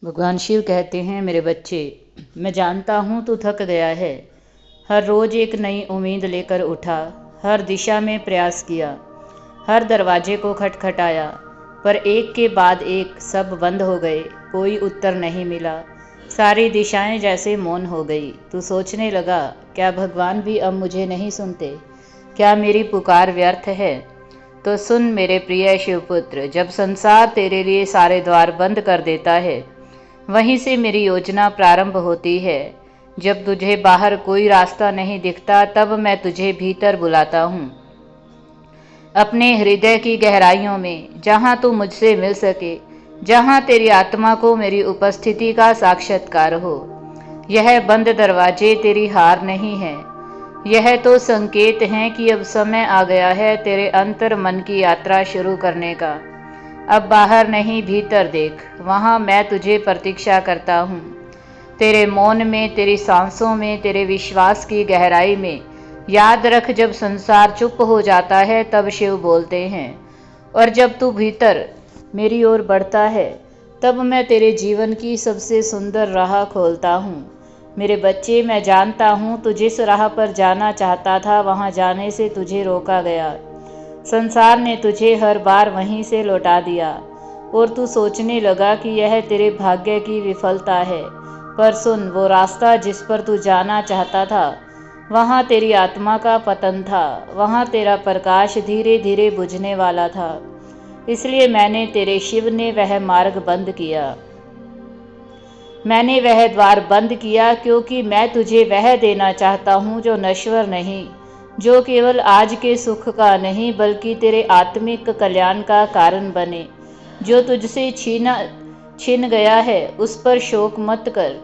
भगवान शिव कहते हैं, मेरे बच्चे, मैं जानता हूँ तू थक गया है। हर रोज़ एक नई उम्मीद लेकर उठा, हर दिशा में प्रयास किया, हर दरवाजे को खटखटाया, पर एक के बाद एक सब बंद हो गए। कोई उत्तर नहीं मिला। सारी दिशाएं जैसे मौन हो गई। तू सोचने लगा, क्या भगवान भी अब मुझे नहीं सुनते? क्या मेरी पुकार व्यर्थ है? तो सुन मेरे प्रिय शिवपुत्र, जब संसार तेरे लिए सारे द्वार बंद कर देता है, वहीं से मेरी योजना प्रारंभ होती है। जब तुझे बाहर कोई रास्ता नहीं दिखता, तब मैं तुझे भीतर बुलाता हूँ, अपने हृदय की गहराइयों में, जहाँ तू मुझसे मिल सके, जहाँ तेरी आत्मा को मेरी उपस्थिति का साक्षात्कार हो। यह बंद दरवाजे तेरी हार नहीं है, यह तो संकेत हैं कि अब समय आ गया है तेरे अंतर मन की यात्रा शुरू करने का। अब बाहर नहीं, भीतर देख, वहाँ मैं तुझे प्रतीक्षा करता हूँ। तेरे मौन में, तेरी सांसों में, तेरे विश्वास की गहराई में। याद रख, जब संसार चुप हो जाता है तब शिव बोलते हैं, और जब तू भीतर मेरी ओर बढ़ता है तब मैं तेरे जीवन की सबसे सुंदर राह खोलता हूँ। मेरे बच्चे, मैं जानता हूँ तू जिस राह पर जाना चाहता था, वहाँ जाने से तुझे रोका गया। संसार ने तुझे हर बार वहीं से लौटा दिया और तू सोचने लगा कि यह तेरे भाग्य की विफलता है। पर सुन, वो रास्ता जिस पर तू जाना चाहता था, वहाँ तेरी आत्मा का पतन था, वहाँ तेरा प्रकाश धीरे धीरे बुझने वाला था। इसलिए मैंने, तेरे शिव ने, वह मार्ग बंद किया। मैंने वह द्वार बंद किया क्योंकि मैं तुझे वह देना चाहता हूँ जो नश्वर नहीं, जो केवल आज के सुख का नहीं बल्कि तेरे आत्मिक कल्याण का कारण बने। जो तुझसे छिन गया है उस पर शोक मत कर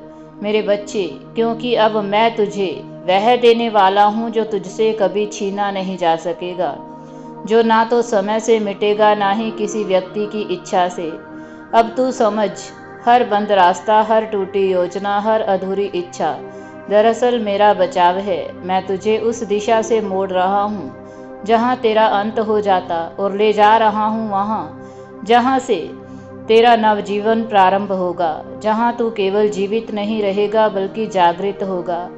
मेरे बच्चे, क्योंकि अब मैं तुझे वह देने वाला हूँ जो तुझसे कभी छीना नहीं जा सकेगा, जो ना तो समय से मिटेगा, ना ही किसी व्यक्ति की इच्छा से। अब तू समझ, हर बंद रास्ता, हर टूटी योजना, हर अधूरी इच्छा दरअसल मेरा बचाव है। मैं तुझे उस दिशा से मोड़ रहा हूँ जहाँ तेरा अंत हो जाता, और ले जा रहा हूँ वहाँ जहाँ से तेरा नवजीवन प्रारंभ होगा, जहाँ तू केवल जीवित नहीं रहेगा बल्कि जागृत होगा,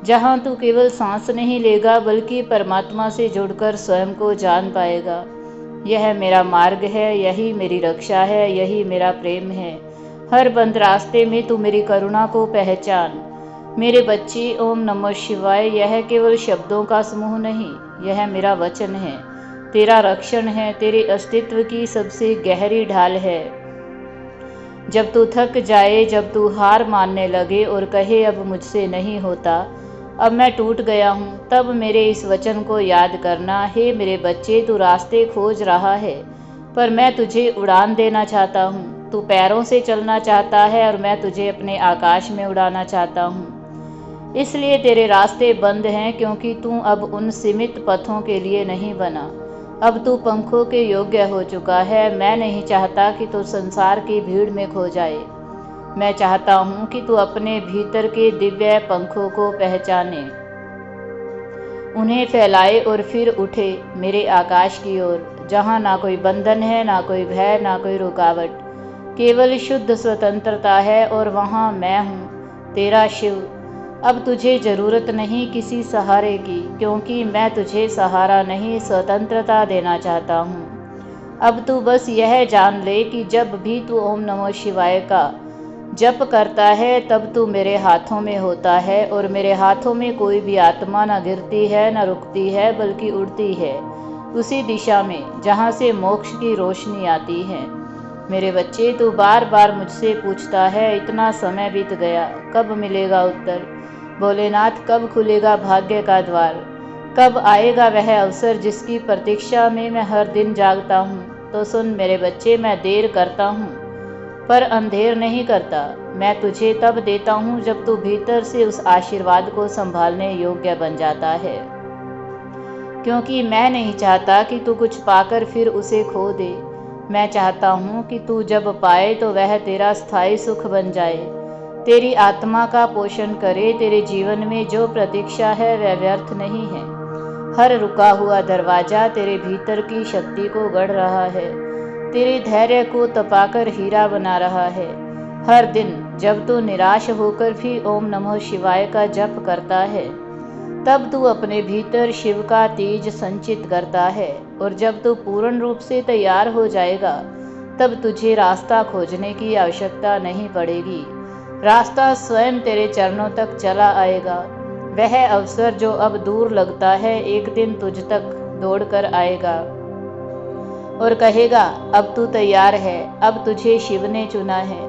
जहाँ तू केवल सांस नहीं लेगा बल्कि परमात्मा से जुड़कर स्वयं को जान पाएगा। यह मेरा मार्ग है, यही मेरी रक्षा है, यही मेरा प्रेम है। हर बंद रास्ते में तू मेरी करुणा को पहचान। मेरे बच्चे, ओम नमः शिवाय यह केवल शब्दों का समूह नहीं, यह मेरा वचन है, तेरा रक्षण है, तेरे अस्तित्व की सबसे गहरी ढाल है। जब तू थक जाए, जब तू हार मानने लगे और कहे अब मुझसे नहीं होता, अब मैं टूट गया हूँ, तब मेरे इस वचन को याद करना। हे मेरे बच्चे, तू रास्ते खोज रहा है पर मैं तुझे उड़ान देना चाहता हूँ। तू पैरों से चलना चाहता है और मैं तुझे अपने आकाश में उड़ाना चाहता हूँ। इसलिए तेरे रास्ते बंद हैं क्योंकि तू अब उन सीमित पथों के लिए नहीं बना। अब तू पंखों के योग्य हो चुका है। मैं नहीं चाहता कि तू संसार की भीड़ में खो जाए। मैं चाहता हूँ कि तू अपने भीतर के दिव्य पंखों को पहचाने, उन्हें फैलाए और फिर उठे मेरे आकाश की ओर, जहाँ ना कोई बंधन है, ना कोई भय, ना कोई रुकावट, केवल शुद्ध स्वतंत्रता है। और वहाँ मैं हूँ, तेरा शिव। अब तुझे जरूरत नहीं किसी सहारे की, क्योंकि मैं तुझे सहारा नहीं, स्वतंत्रता देना चाहता हूँ। अब तू बस यह जान ले कि जब भी तू ओम नमः शिवाय का जप करता है तब तू मेरे हाथों में होता है, और मेरे हाथों में कोई भी आत्मा न गिरती है, न रुकती है, बल्कि उड़ती है उसी दिशा में जहाँ से मोक्ष की रोशनी आती है। मेरे बच्चे, तू बार बार मुझसे पूछता है, इतना समय बीत गया, कब मिलेगा उत्तर? भोलेनाथ, कब खुलेगा भाग्य का द्वार? कब आएगा वह अवसर जिसकी प्रतीक्षा में मैं हर दिन जागता हूँ? तो सुन मेरे बच्चे, मैं देर करता हूँ पर अंधेर नहीं करता। मैं तुझे तब देता हूँ जब तू भीतर से उस आशीर्वाद को संभालने योग्य बन जाता है, क्योंकि मैं नहीं चाहता कि तू कुछ पाकर फिर उसे खो दे। मैं चाहता हूँ कि तू जब पाए तो वह तेरा स्थायी सुख बन जाए, तेरी आत्मा का पोषण करे। तेरे जीवन में जो प्रतीक्षा है वह व्यर्थ नहीं है। हर रुका हुआ दरवाजा तेरे भीतर की शक्ति को गढ़ रहा है, तेरे धैर्य को तपाकर हीरा बना रहा है। हर दिन जब तू निराश होकर भी ओम नमः शिवाय का जप करता है, तब तू अपने भीतर शिव का तेज संचित करता है, और जब तू पूर्ण रूप से तैयार हो जाएगा, तब तुझे रास्ता खोजने की आवश्यकता नहीं पड़ेगी। रास्ता स्वयं तेरे चरणों तक चला आएगा। वह अवसर जो अब दूर लगता है, एक दिन तुझ तक दौड़कर आएगा और कहेगा, अब तू तैयार है, अब तुझे शिव ने चुना है।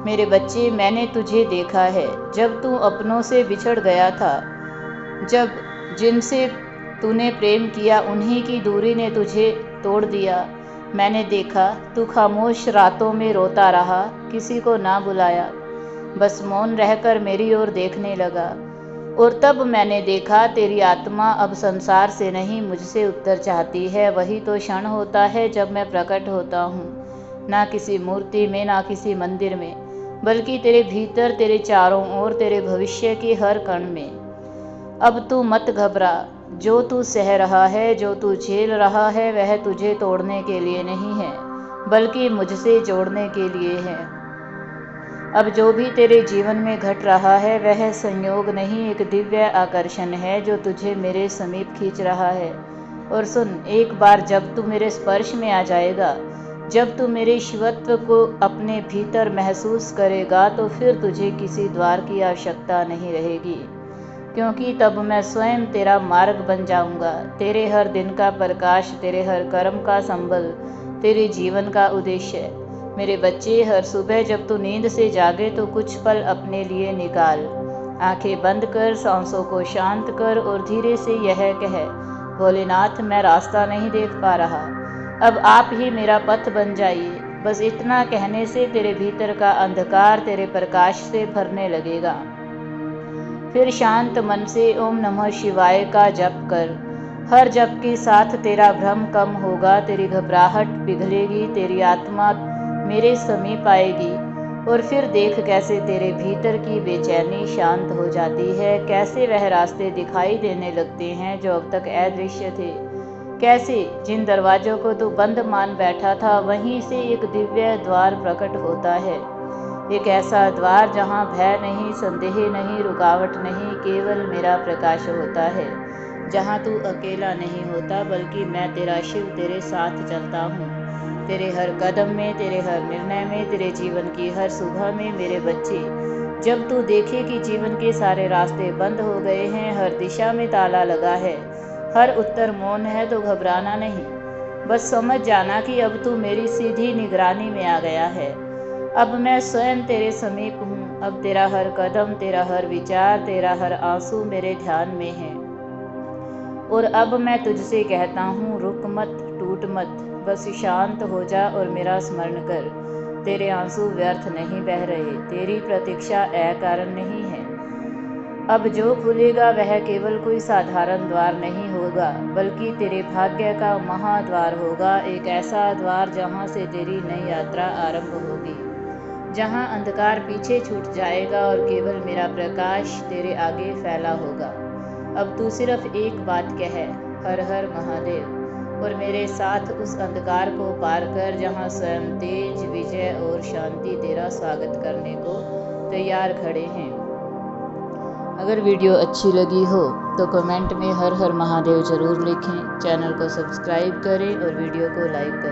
मेरे बच्चे, मैंने तुझे देखा है जब तू अपनों से बिछड़ गया था, जब जिनसे तूने प्रेम किया उन्हीं की दूरी ने तुझे तोड़ दिया। मैंने देखा तू खामोश रातों में रोता रहा, किसी को ना बुलाया, बस मौन रहकर मेरी ओर देखने लगा। और तब मैंने देखा तेरी आत्मा अब संसार से नहीं, मुझसे उत्तर चाहती है। वही तो क्षण होता है जब मैं प्रकट होता हूँ, ना किसी मूर्ति में, ना किसी मंदिर में, बल्कि तेरे भीतर, तेरे चारों ओर, तेरे भविष्य की हर कण में। अब तू मत घबरा। जो तू सह रहा है, जो तू झेल रहा है, वह तुझे तोड़ने के लिए नहीं है, बल्कि मुझसे जोड़ने के लिए है। अब जो भी तेरे जीवन में घट रहा है, वह संयोग नहीं, एक दिव्य आकर्षण है जो तुझे मेरे समीप खींच रहा है। और सुन, एक बार जब तू मेरे स्पर्श में आ जाएगा, जब तू मेरे शिवत्व को अपने भीतर महसूस करेगा, तो फिर तुझे किसी द्वार की आवश्यकता नहीं रहेगी, क्योंकि तब मैं स्वयं तेरा मार्ग बन जाऊंगा, तेरे हर दिन का प्रकाश, तेरे हर कर्म का संबल, तेरे जीवन का उद्देश्य। मेरे बच्चे, हर सुबह जब तू नींद से जागे तो कुछ पल अपने लिए निकाल। आंखें बंद कर, सांसों को शांत कर और धीरे से यह कह, भोलेनाथ, मैं रास्ता नहीं देख पा रहा, अब आप ही मेरा पथ बन जाइए। बस इतना कहने से तेरे भीतर का अंधकार तेरे प्रकाश से भरने लगेगा। फिर शांत मन से ओम नमः शिवाय का जप कर। हर जप के साथ तेरा भ्रम कम होगा, तेरी घबराहट पिघलेगी, तेरी आत्मा मेरे समीप आएगी। और फिर देख कैसे तेरे भीतर की बेचैनी शांत हो जाती है, कैसे वह रास्ते दिखाई देने लगते हैं जो अब तक अदृश्य थे, कैसे जिन दरवाजों को तू बंद मान बैठा था, वहीं से एक दिव्य द्वार प्रकट होता है। एक ऐसा द्वार जहाँ भय नहीं, संदेह नहीं, रुकावट नहीं, केवल मेरा प्रकाश होता है। जहाँ तू अकेला नहीं होता, बल्कि मैं तेरा शिव तेरे साथ चलता हूँ, तेरे हर कदम में, तेरे हर निर्णय में, तेरे जीवन की हर सुबह में। मेरे बच्चे, जब तू देखे कि जीवन के सारे रास्ते बंद हो गए हैं, हर दिशा में ताला लगा है, हर उत्तर मौन है, तो घबराना नहीं, बस समझ जाना कि अब तू मेरी सीधी निगरानी में आ गया है। अब मैं स्वयं तेरे समीप हूँ। अब तेरा हर कदम, तेरा हर विचार, तेरा हर आंसू मेरे ध्यान में है। और अब मैं तुझसे कहता हूँ, रुक मत, टूट मत, बस शांत हो जा और मेरा स्मरण कर। तेरे आंसू व्यर्थ नहीं बह रहे, तेरी प्रतीक्षा अकारण नहीं है। अब जो खुलेगा वह केवल कोई साधारण द्वार नहीं होगा, बल्कि तेरे भाग्य का महाद्वार होगा, एक ऐसा द्वार जहाँ से तेरी नई यात्रा आरंभ होगी, जहाँ अंधकार पीछे छूट जाएगा और केवल मेरा प्रकाश तेरे आगे फैला होगा। अब तू सिर्फ एक बात कह, हर हर महादेव, और मेरे साथ उस अंधकार को पार कर, जहाँ स्वयं तेज, विजय और शांति तेरा स्वागत करने को तैयार खड़े हैं। अगर वीडियो अच्छी लगी हो तो कमेंट में हर हर महादेव जरूर लिखें, चैनल को सब्सक्राइब करें और वीडियो को लाइक करें।